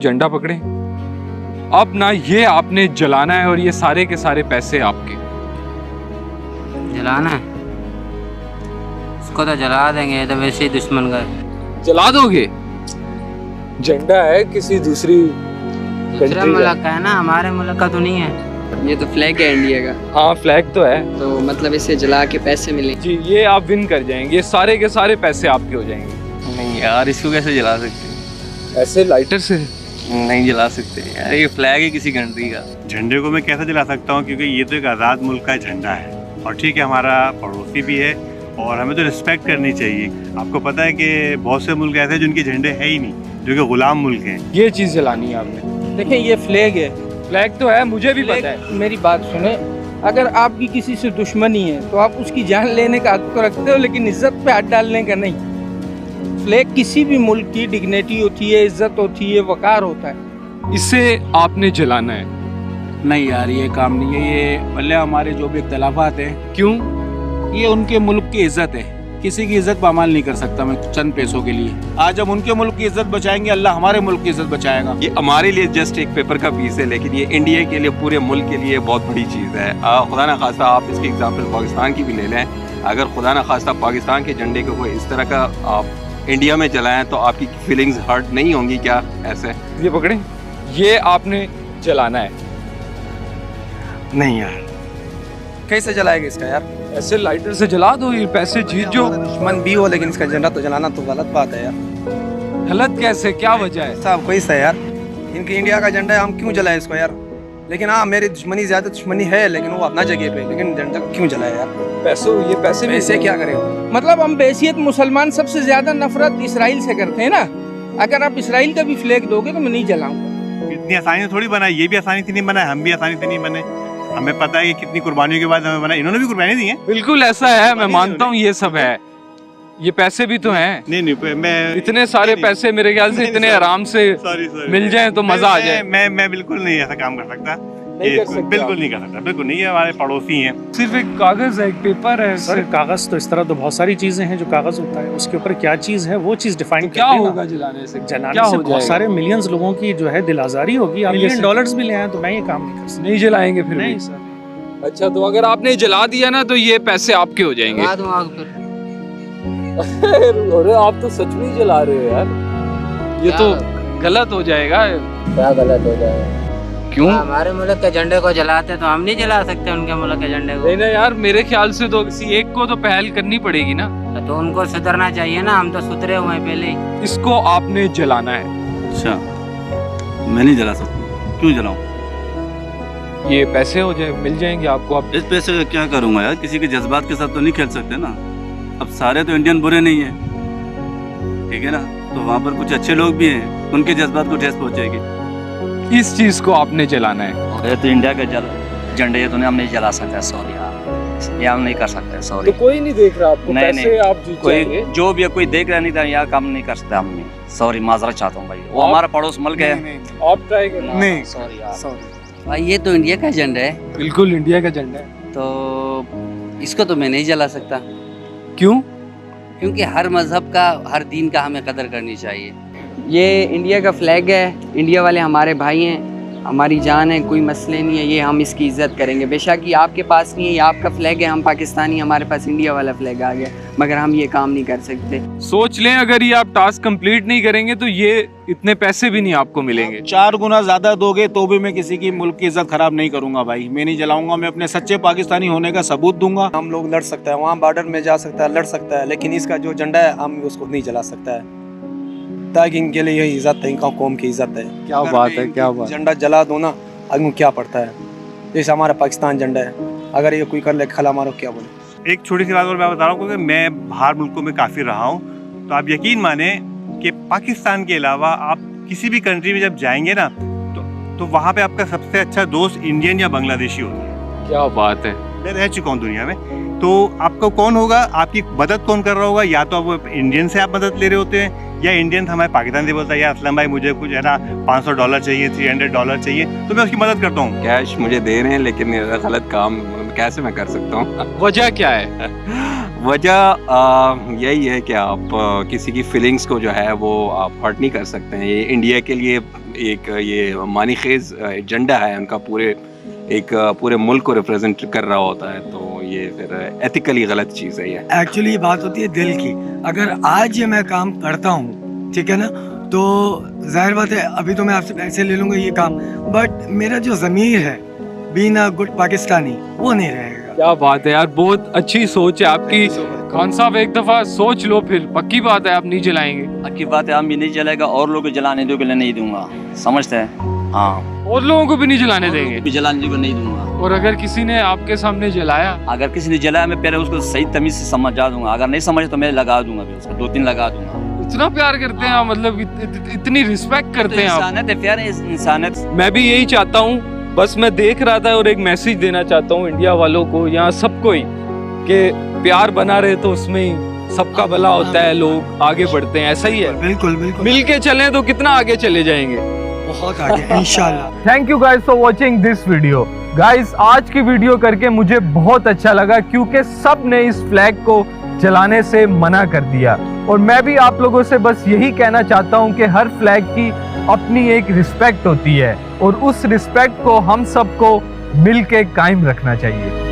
झंडा पकड़े। अब ना ये आपने जलाना है और ये सारे के सारे पैसे आपके। जलाना है उसको तो जला देंगे, ये तो वैसे ही दुश्मन का है। जला दोगे? झंडा है किसी दूसरी दूसरे मुल्क का है ना, हमारे मुल्क का तो नहीं है। ये तो फ्लैग है इंडिया का, हाँ फ्लैग तो है, तो मतलब इसे जला के पैसे मिले जी ये आप विन कर जाएंगे, ये सारे के सारे पैसे आपके हो जाएंगे। नहीं यार, इसको कैसे जला सकते? ऐसे लाइटर से नहीं जला सकते यार, ये फ्लैग है किसी कंट्री का। झंडे को मैं कैसे जला सकता हूँ, क्योंकि ये तो एक आज़ाद मुल्क का झंडा है और ठीक है हमारा पड़ोसी भी है और हमें तो रिस्पेक्ट करनी चाहिए। आपको पता है कि बहुत से मुल्क ऐसे हैं जिनके झंडे है ही नहीं, जो कि गुलाम मुल्क हैं। ये चीज जलानी है आपने। देखिए ये फ्लैग है, फ्लैग तो है, मुझे भी पता है। मेरी बात सुने, अगर आपकी किसी से दुश्मनी है तो आप उसकी जान लेने का हक तो रखते हो, लेकिन इज्जत पे हाथ डालने का नहीं। फ्लैग किसी भी मुल्क की डिग्निटी होती है, इज्जत होती है, वकार होता है। इसे आपने जलाना है। नहीं यार, ये काम नहीं है। ये भले हमारे जो भी इख्तलाफात हैं, क्यों? ये उनके मुल्क की इज्जत है, किसी की इज्जत पामाल नहीं कर सकता मैं चंद पैसों के लिए। आज हम उनके मुल्क की इज्जत बचाएंगे, अल्लाह हमारे मुल्क की इज्जत बचाएगा। ये हमारे लिए जस्ट एक पेपर का पीस है, लेकिन ये इंडिया के लिए, पूरे मुल्क के लिए बहुत बड़ी चीज़ है। खुदा ना खास्ता आप इसकी एग्जांपल पाकिस्तान की भी ले लें, अगर खुदा ना खास्ता पाकिस्तान के झंडे को कोई इस तरह का आप इंडिया में जलाएं तो आपकी फीलिंग्स हर्ट नहीं होंगी क्या? ऐसे ये पकड़े, ये आपने जलाना है। नहीं यार, कैसे जलाएगा इसका यार? ऐसे लाइटर से जला दो, ये पैसे जीत जो। दुश्मन भी हो लेकिन इसका झंडा तो जलाना तो गलत बात है यार। गलत कैसे, क्या वजह है? साहब कोई सा यार, इनकी इंडिया का झंडा है, हम क्यों जलाए इसको यार? लेकिन हाँ, मेरी दुश्मनी ज्यादा दुश्मनी है, लेकिन वो अपना जगह पे, लेकिन झंडा क्यों जलाए यार? पैसों, ये पैसे पैसे क्या करें? मतलब हम बेहसियत मुसलमान सबसे ज्यादा नफरत इसराइल से करते हैं ना। अगर आप इसराइल का भी फ्लैग दोगे तो मैं नहीं जलाऊंगा। इतनी आसानी से थोड़ी बना, ये भी आसानी से नहीं बना, हम भी आसानी से नहीं बने। हमें पता है कि कितनी कुर्बानियों के बाद हमें बना, इन्होंने भी कुर्बानी दी है। बिल्कुल ऐसा है, मैं मानता हूँ ये सब है, ये पैसे भी तो हैं। नहीं मैं इतने सारे पैसे मेरे ख्याल से इतने आराम से मिल जाएं तो मजा आ जाए। मैं बिल्कुल नहीं ऐसा काम कर सकता, बिल्कुल नहीं कर सकता, बिल्कुल नहीं। ये हमारे पड़ोसी हैं। सिर्फ एक कागज है, एक पेपर है सर। कागज तो इस तरह तो बहुत सारी चीजें हैं जो कागज होता है, उसके ऊपर क्या चीज है वो चीज डिफाइन क्या होगा जलाने से? जलाने से बहुत सारे मिलियंस लोगों की जो है दिल आजारी होगी। आप $1 मिलियन भी ले आए तो मैं ये काम नहीं कर सकता। नहीं जलाएंगे फिर? नहीं सर। अच्छा, तो अगर आपने जला दिया ना तो ये पैसे आपके हो जाएंगे। जला दूंगा फिर। अरे आप तो सच में ही जला रहे हो यार, ये तो गलत हो जाएगा। क्या गलत हो जाएगा? क्यों? हमारे मुल्क के झंडे को जलाते तो हम नहीं जला सकते उनके मुल्क के झंडे को? नहीं ना यार, मेरे ख्याल से तो किसी एक को तो पहल करनी पड़ेगी ना। तो उनको सुधरना चाहिए ना, हम तो सुधरे हुए हैं पहले ही। इसको आपने जलाना है। अच्छा, मैं नहीं जला सकता, क्यों जलाऊं? ये पैसे हो जाए, मिल जाएंगे आपको। आप इस पैसे का क्या करूंगा यार? किसी के जज्बात के साथ तो नहीं खेल सकते ना। अब सारे तो इंडियन बुरे नहीं है, ठीक है ना? तो वहाँ पर कुछ अच्छे लोग भी हैं, उनके जज्बात को ठेस पहुंचेगी। इस चीज को आपने जलाना है। ये तो इंडिया का झंडे, ये तो हम नहीं जला सकते, सॉरी यार, ये हम नहीं कर सकते, सॉरी। तो कोई नहीं देख रहा आपको, नहीं, पैसे नहीं, आप जीत कोई जाएंगे। जो भी है, कोई देख रहा नहीं था, यार काम नहीं कर सकते हमने, सॉरी, माजरत चाहता हूँ भाई, वो हमारा पड़ोस मुल्क है। आप ट्राई करना। नहीं, सॉरी यार। भाई, ये तो इंडिया का झंडा है, बिल्कुल इंडिया का झंडा है। तो इसको तो मैं नहीं जला सकता। क्यों? क्योंकि हर मजहब का, हर दीन का हमें कदर करनी चाहिए। ये इंडिया का फ्लैग है, इंडिया वाले हमारे भाई हैं, हमारी जान है, कोई मसले नहीं है, ये हम इसकी इज्जत करेंगे। बेशक ये आपके पास नहीं है, ये आपका फ्लैग है, हम पाकिस्तानी, हमारे पास इंडिया वाला फ्लैग आ गया, मगर हम ये काम नहीं कर सकते। सोच लें, अगर ये आप टास्क कंप्लीट नहीं करेंगे तो ये इतने पैसे भी नहीं आपको मिलेंगे। 4 गुना ज्यादा दोगे तो भी मैं किसी की मुल्क की इज्जत खराब नहीं करूंगा भाई। मैं नहीं जलाऊंगा, मैं अपने सच्चे पाकिस्तानी होने का सबूत दूंगा। हम लोग लड़ सकते हैं, वहाँ बॉर्डर में जा सकता है, लड़ सकता है, लेकिन इसका जो झंडा है हम उसको नहीं जला सकता है, ताकि इनके लिए यही इज्जत है, इनका कौम की इज्जत है। क्या बात है, क्या बात। झंडा जला दो ना, आगे क्या पड़ता है? जैसे हमारा पाकिस्तान झंडा है, अगर ये कोई कर ले खला मारो, क्या बोले? एक छोटी सी बात और मैं बता रहा हूँ, क्योंकि मैं बाहर मुल्कों में काफ़ी रहा हूँ, तो आप यकीन माने कि पाकिस्तान के अलावा आप किसी भी कंट्री में जब जाएंगे ना, तो वहाँ पे आपका सबसे अच्छा दोस्त इंडियन या बांग्लादेशी होता है। क्या बात है। मैं रह चुका हूँ दुनिया में, तो आपको कौन होगा, आपकी मदद कौन कर रहा होगा? या तो आप इंडियन से आप मदद ले रहे होते हैं, या इंडियन हमारे पाकिस्तान से बोलता है, या असलम भाई मुझे कुछ है ना $500 चाहिए, $300 चाहिए, तो मैं उसकी मदद करता हूँ। कैश मुझे दे रहे हैं, लेकिन गलत काम कैसे मैं कर सकता हूँ? वजह क्या है? वजह यही है कि आप किसी की फीलिंग्स को जो है वो आप हर्ट नहीं कर सकते हैं। ये इंडिया के लिए एक ये मानीखेज एजेंडा है उनका, पूरे मुल्क को रिप्रेजेंट कर रहा होता है, तो ये फिर एथिकली गलत चीज़ है ये। एक्चुअली बात होती है दिल की। अगर आज ये मैं काम करता हूँ, ठीक है ना, तो जाहिर बात है अभी तो मैं आपसे पैसे ले लूँगा ये काम, बट मेरा जो ज़मीर है बीइंग अ गुड पाकिस्तानी वो नहीं रहेगा। क्या बात है यार, बहुत अच्छी सोच है आपकी। खान साहब एक दफा सोच लो, फिर पक्की बात है आप नहीं जलाएंगे। पक्की बात है, हम ये नहीं जलाएगा, और लोग जलाने दो के लिए नहीं दूंगा, समझते हैं? हाँ, और लोगों को भी नहीं जलाने देंगे? भी जलाने को नहीं दूंगा। और अगर किसी ने आपके सामने जलाया? अगर किसी ने जलाया मैं पहले उसको सही तमीज से समझा दूंगा, अगर नहीं समझे तो मैं लगा दूंगा, फिर उसको 2-3 लगा दूंगा। इतना प्यार करते हैं आप, मतलब इतनी रिस्पेक्ट करते हैं आप। इंसानियत है, प्यार है इंसानियत। मैं भी यही चाहता हूँ, बस मैं देख रहा था और एक मैसेज देना चाहता हूँ इंडिया वालों को, यहाँ सबको ही, कि प्यार बना रहे तो उसमें ही सबका भला होता है, लोग आगे बढ़ते हैं। ऐसा ही है, बिल्कुल बिल्कुल। मिल के चलें तो कितना आगे चले जाएंगे, बहुत आगे इंशाल्लाह। Thank you guys for watching this video. Guys आज की वीडियो करके मुझे बहुत अच्छा लगा, क्योंकि सब ने इस फ्लैग को जलाने से मना कर दिया। और मैं भी आप लोगों से बस यही कहना चाहता हूं कि हर फ्लैग की अपनी एक रिस्पेक्ट होती है, और उस रिस्पेक्ट को हम सबको मिल के कायम रखना चाहिए।